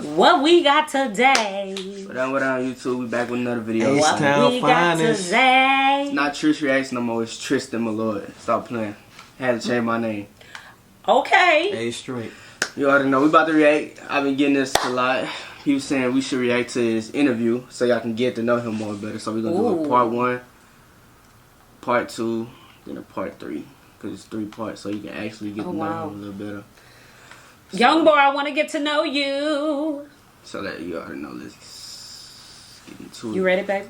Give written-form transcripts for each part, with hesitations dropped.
What we got today? What on YouTube? We back with another video. What we got today? It's not Trish Reacts no more. It's Tristan Malloy. Stop playing. Had to change my name. Okay. A straight. You already know. We about to react. I've been getting this a lot. He was saying we should react to his interview so y'all can get to know him more better. So we're going to do a part 1, part 2, then a part 3. Because it's 3 parts so you can actually get to know him a little better. So, Youngboy, I want to get to know you. So that you already know. Let's get into it. You ready, baby?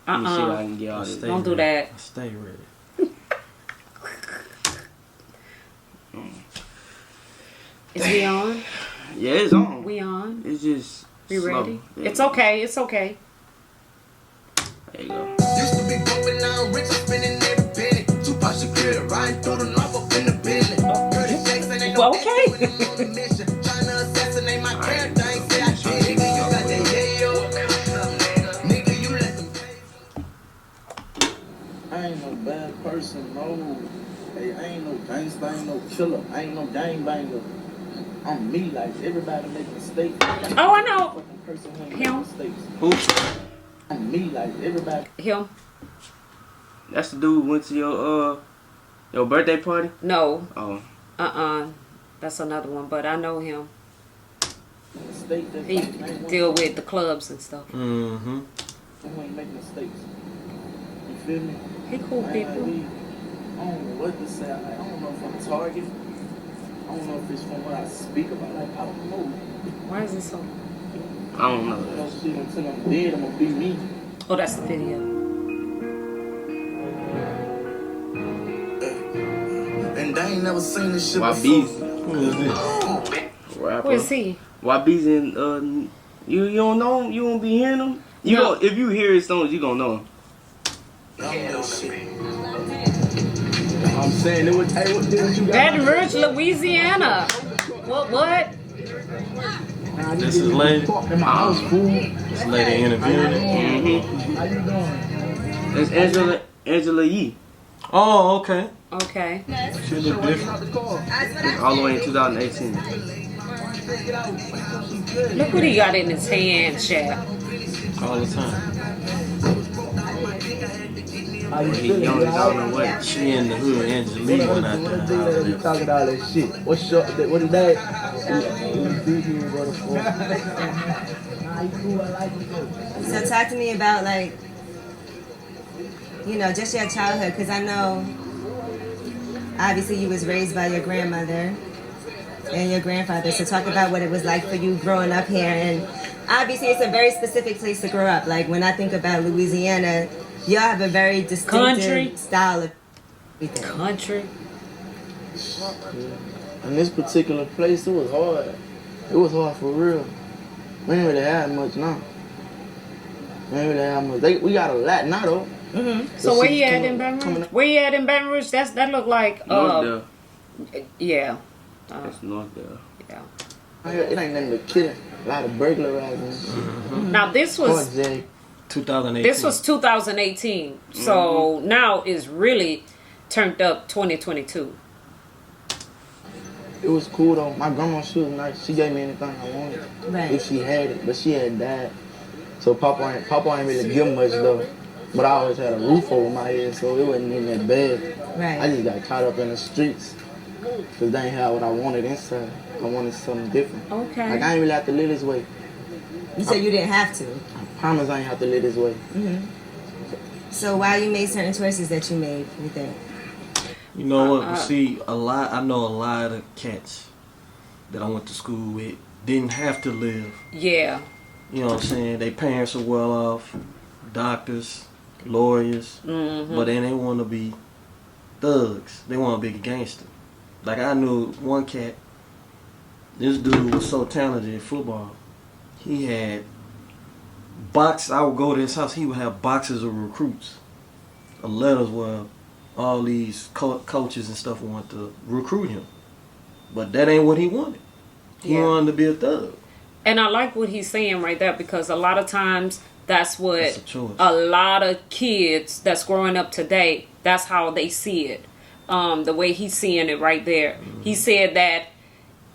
Let me see if I can get all this. Don't do that. Stay ready. Is we on? Yeah, it's on. We on? It's just We slow. ready? Yeah. It's okay. It's okay. There you go. Used to be broken, now rich, I'm spending every penny. Two pots of clear, riding through the north up in the Bentley. Dirty Jackson ain't no Okay. Trying to assassinate my character, ain't say I did it. You got that yayo. Nigga, you let them pay. I ain't no bad person, no. Hey, I ain't no gangster, I ain't no killer, I ain't no gangbanger. I'm me, like everybody make mistakes. Oh, I know. Person who ain't Him. make mistakes. Who? I'm me, like everybody. Him? That's the dude who went to your birthday party? No. Oh. That's another one, but I know him. Mistake that He ain't deal with the clubs and stuff. Mm-hmm. who ain't make mistakes. You feel me? He cool I people. don't know what to say. I don't know if I'm target. I don't know if it's from what I speak about. Like, I don't know. Why is it so? I don't know. You know, shit, until I'm dead, I'm gonna be me. Oh, that's the video. And I ain't never seen this shit YB's. before. Who is this? Rapper. Where is he? YB's in, you don't know him? You won't be hearing him? You No. don't, if you hear his songs, you gonna know him. I'm saying, it was, hey, what you got? Baton Rouge, Louisiana. What? Nah, This is lady. In my house, fool. This lady interviewing it. Mm-hmm. How you doing? It's Angela Yee. Oh, okay. Okay. She look different. All the way in 2018. Look what he got in his hand, chap. All the time. How you He feeling? young You as I alright? don't know what. She in the hood. Angelique went out What there. you talking all that shit? What's your, what is that? So talk to me about, like, you know, just your childhood, because I know obviously you was raised by your grandmother and your grandfather. So talk about what it was like for you growing up here. And obviously it's a very specific place to grow up. Like when I think about Louisiana, y'all have a very distinctive Country. style of everything. Country. In this particular place, it was hard. It was hard for real. We ain't really have much now. We ain't really have much. We got a lot now though. So where you at in Baton Rouge? Where you at in Baton Rouge? That look like North yeah. That's North there. Yeah. It ain't nothing but killing. A lot of burglarizing. Now this was 2018. this was 2018. So now it's really turned up 2022. It was cool though. My grandma, she was nice. She gave me anything I wanted. Right. If she had it, but she had died. So Papa ain't really give much though. But I always had a roof over my head, so it wasn't even that bad. Right. I just got caught up in the streets. Cause they ain't have what I wanted inside. I wanted something different. Okay. Like I ain't really have to live this way. You said you didn't have to. I promise I ain't have to live this way. So why you made certain choices that you made, you think? You know what? See, I know a lot of cats that I went to school with didn't have to live. Yeah. You know what I'm saying? Their parents are well off, doctors, lawyers, but then they want to be thugs. They want to be a gangster. Like I knew one cat, this dude was so talented in football. He had I would go to his house, he would have boxes of recruits, of letters where all these coaches and stuff wanted to recruit him. But that ain't what he wanted. He wanted to be a thug. And I like what he's saying right there because a lot of times that's what That's a choice. a lot of kids that's growing up today, that's how they see it. The way he's seeing it right there. He said that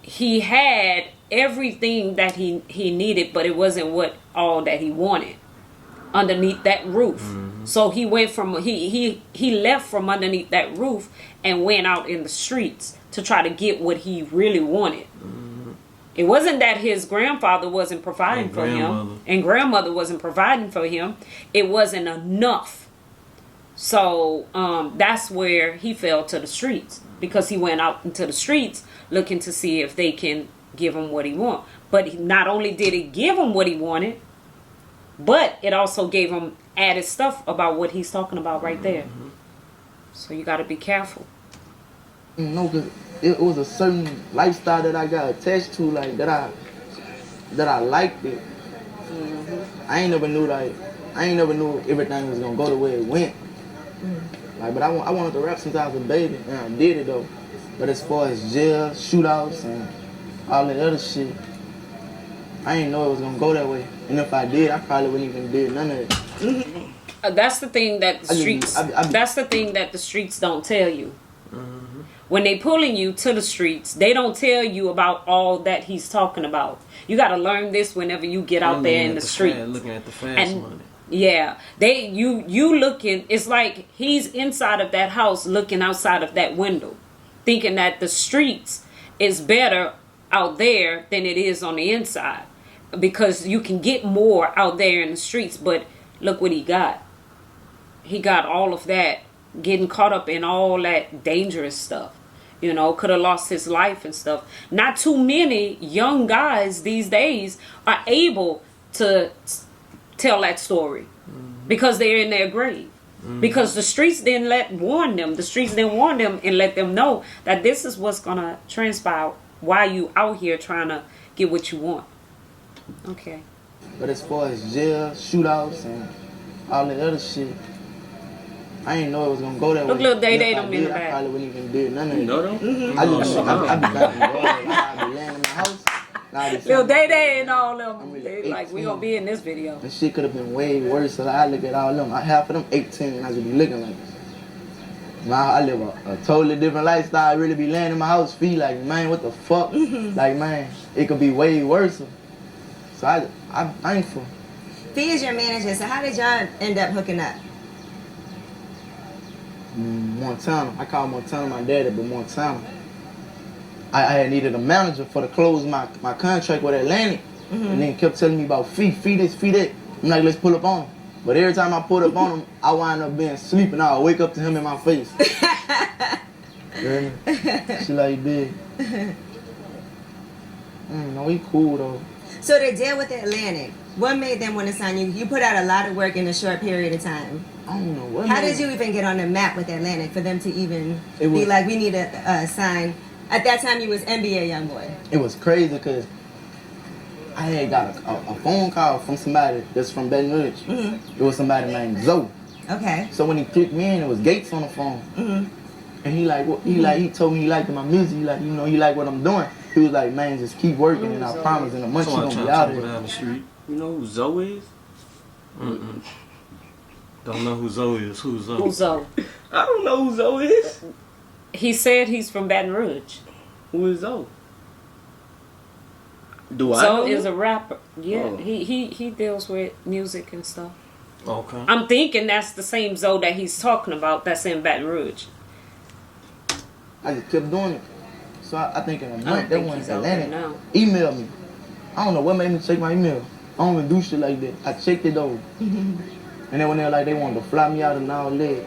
he had everything that he needed, but it wasn't what all that he wanted underneath that roof. So he went from he left from underneath that roof and went out in the streets to try to get what he really wanted. It wasn't that his grandfather wasn't providing for him and grandmother wasn't providing for him. It wasn't enough. So that's where he fell to the streets, because he went out into the streets looking to see if they can give him what he want. But not only did it give him what he wanted, but it also gave him added stuff about what he's talking about right there. So you got to be careful. No, cause it was a certain lifestyle that I got attached to, like that I liked it. I ain't never knew everything was gonna go the way it went. Like, but I wanted to rap since I was a baby, and I did it though. But as far as jail, shootouts, and all that other shit, I didn't know it was gonna go that way. And if I did, I probably wouldn't even did none of it. That's the thing that the streets. That's the thing that the streets don't tell you. When they pulling you to the streets, they don't tell you about all that he's talking about. You got to learn this whenever you get out there in the street. Looking at the fast money. Yeah, you looking. It's like he's inside of that house, looking outside of that window, thinking that the streets is better out there than it is on the inside, because you can get more out there in the streets. But look what he got. He got all of that, getting caught up in all that dangerous stuff. You know, could have lost his life and stuff. Not too many young guys these days are able to tell that story because they're in their grave. Because the streets didn't warn them. The streets didn't warn them and let them know that this is what's going to transpire while you out here trying to get what you want. Okay. But as far as jail, shootouts, and all that other shit, I didn't know it was gonna go that way. Look, little Day If I them in the did, I back. probably wouldn't even did none of it. You know them? I be back in the yard. I be laying in my house. Little Day and all them. I'm really They like, we 18. gonna be in this video. The shit could have been way worse. So I look at all of them. Half of them 18, and I just be looking like this. Now I live a totally different lifestyle. I really be laying in my house, feel like, man, what the fuck? Like, man, it could be way worse. So I'm thankful. Fee is your manager, so how did y'all end up hooking up? Montana. I called Montana my daddy, but Montana. I had needed a manager for to close my contract with Atlantic. And then kept telling me about fee this, fee that. I'm like, let's pull up on him. But every time I pulled up on him, I wind up being asleep and I'll wake up to him in my face. You hear me? She like, big. No, he cool though. So the deal with Atlantic, what made them want to sign you? You put out a lot of work in a short period of time. I don't know what. How did you even get on the map with Atlantic for them to even It was- be like, we need to sign? At that time, you was NBA Youngboy. It was crazy because I had got a phone call from somebody that's from Baton Rouge. It was somebody named Zoe. Okay. So when he clicked me in, it was Gates on the phone. And he like, what? He told me he liked my music. He like, you know, he like what I'm doing. He was like, man, just keep working, and I promise in a month you Somebody gonna trying be to out talk of down here. the street. You know who Zoe is? Don't know who Zoe is. Who's Zoe? Who's Zoe? I don't know who Zoe is. He said he's from Baton Rouge. Who is Zoe? Do I know Zoe is him? a rapper. Yeah, Oh. he deals with music and stuff. Okay. I'm thinking that's the same Zoe that he's talking about that's in Baton Rouge. I just kept doing it. So I think in a don't month, that think one he's out there Atlantic now. emailed me. I don't know what made me check my email. I don't even do shit like that. I checked it though. And then when they were like, they wanted to fly me out and all that.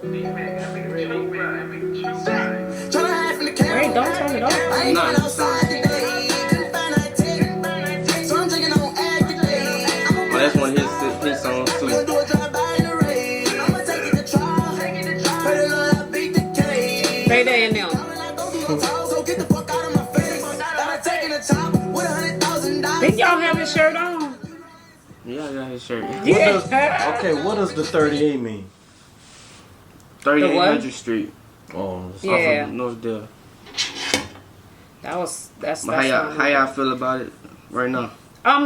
Wait, don't turn it off. Nah, well, that's one of his songs too. Day and them. Did y'all have his shirt on? Yeah, I got his shirt. Yeah. Okay, what does the 38 mean? 3800 Street. Oh, it's Yeah. Off of North Dale. That's But how y'all feel about it right now?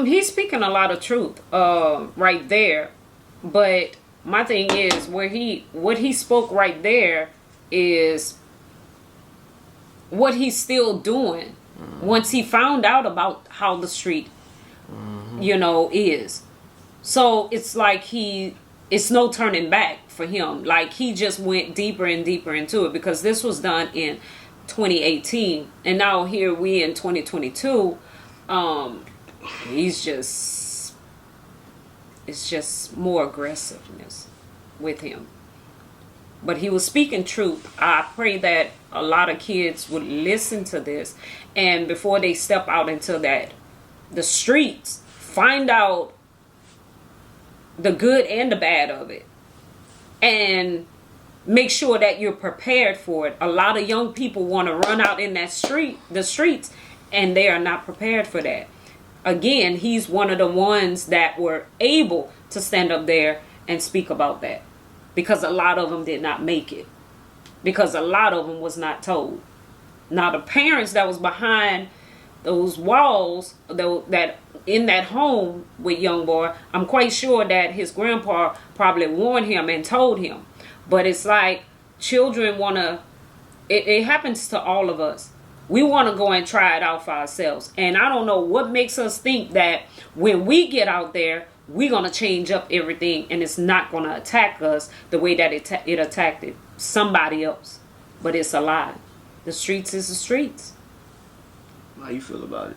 He's speaking a lot of truth right there, but my thing is what he spoke right there is what he's still doing once he found out about how the street, is. So it's like it's no turning back for him. Like he just went deeper and deeper into it because this was done in 2018, and now here we in 2022. It's just more aggressiveness with him. But he was speaking truth. I pray that a lot of kids would listen to this, and before they step out into the streets, find out the good and the bad of it, and make sure that you're prepared for it. A lot of young people want to run out in the streets, and they are not prepared for that. Again, he's one of the ones that were able to stand up there and speak about that, because a lot of them did not make it, because a lot of them was not told. Now the parents that was behind those walls that in that home with Youngboy, I'm quite sure that his grandpa probably warned him and told him. But it's like children want to, it happens to all of us. We want to go and try it out for ourselves. And I don't know what makes us think that when we get out there, we're going to change up everything and it's not going to attack us the way that it attacked somebody else. But it's a lie. The streets is the streets. How you feel about it?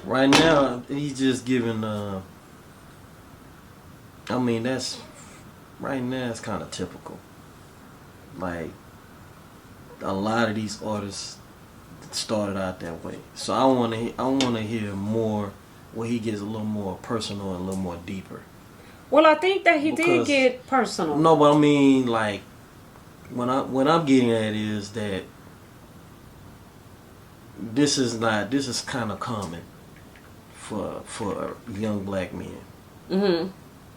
Right now, he's just giving. Right now it's kind of typical. Like a lot of these artists started out that way. So I want to hear more where he gets a little more personal and a little more deeper. Well, I think that he did get personal. No, but I mean, like, what I'm getting at is that this is kind of common for young black men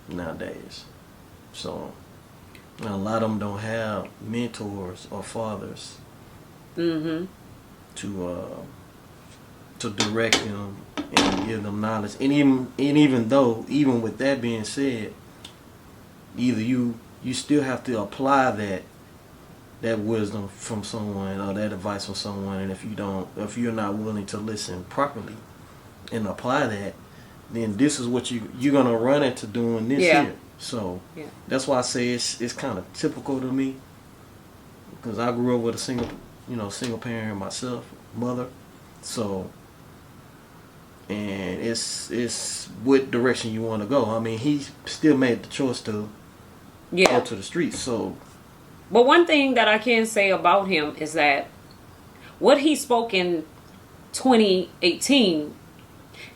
nowadays. So a lot of them don't have mentors or fathers to direct them and give them knowledge. And even with that being said, either you still have to apply that wisdom from someone or that advice from someone, and if you're not willing to listen properly and apply that, then this is what you're gonna run into doing this here. So that's why I say it's kind of typical to me, because I grew up with a single parent myself, mother. So, and it's what direction you want to go. I mean, he still made the choice to go to the streets. So, but one thing that I can say about him is that what he spoke in 2018,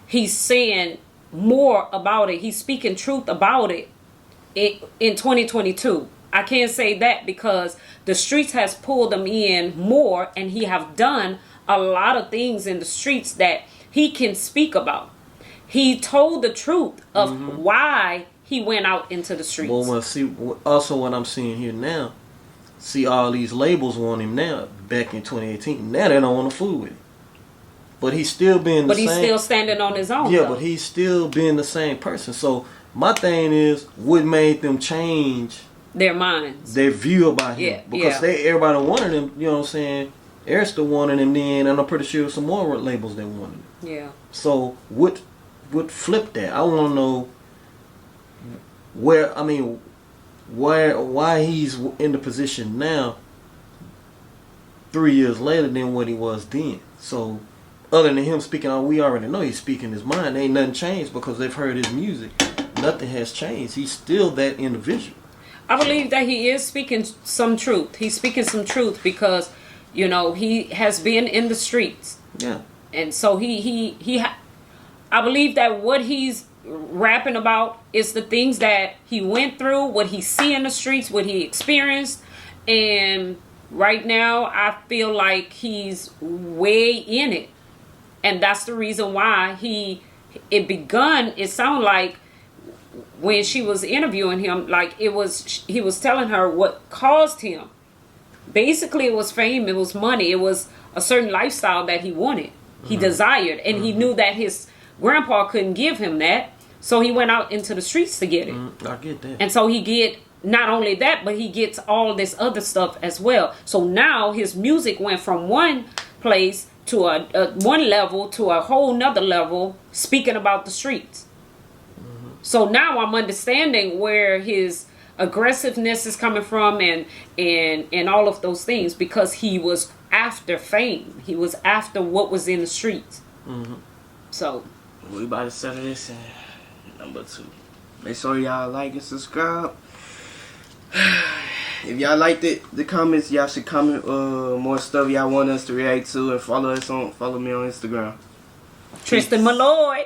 he's saying more about it. He's speaking truth about it in 2022. I can't say that because the streets has pulled him in more, and he have done a lot of things in the streets that he can speak about. He told the truth of why he went out into the streets. Well, see, also what I'm seeing here now, see all these labels want him now. Back in 2018, now they don't want to fool with him. But he's still being the same. But he's still standing on his own. Yeah, though. But he's still being the same person. So my thing is, what made them change their minds, their view about him? Because everybody wanted him. You know what I'm saying? Eric still wanted him then, and I'm pretty sure some more labels that wanted him. Yeah. So what flipped that? I want to know why he's in the position now 3 years later than what he was then. So other than him speaking, we already know he's speaking his mind. Ain't nothing changed because they've heard his music. Nothing has changed. He's still that individual. I believe that he is speaking some truth. He's speaking some truth because, he has been in the streets. Yeah. And so I believe that what he's rapping about is the things that he went through, what he see in the streets, what he experienced. And right now, I feel like he's way in it. And that's the reason why it sounded like when she was interviewing him, like he was telling her what caused him. Basically, it was fame, it was money, it was a certain lifestyle that he wanted, he desired, and he knew that his grandpa couldn't give him that, so he went out into the streets to get it. I get that. And so he get not only that, but he gets all this other stuff as well. So now his music went from one place to a one level to a whole nother level, speaking about the streets. So now I'm understanding where his aggressiveness is coming from and all of those things, because he was after fame. He was after what was in the streets. So we about to settle this in number 2. Make sure y'all like and subscribe. If y'all liked it, the comments, y'all should comment more stuff y'all want us to react to, and follow me on Instagram. Tristan Malloy.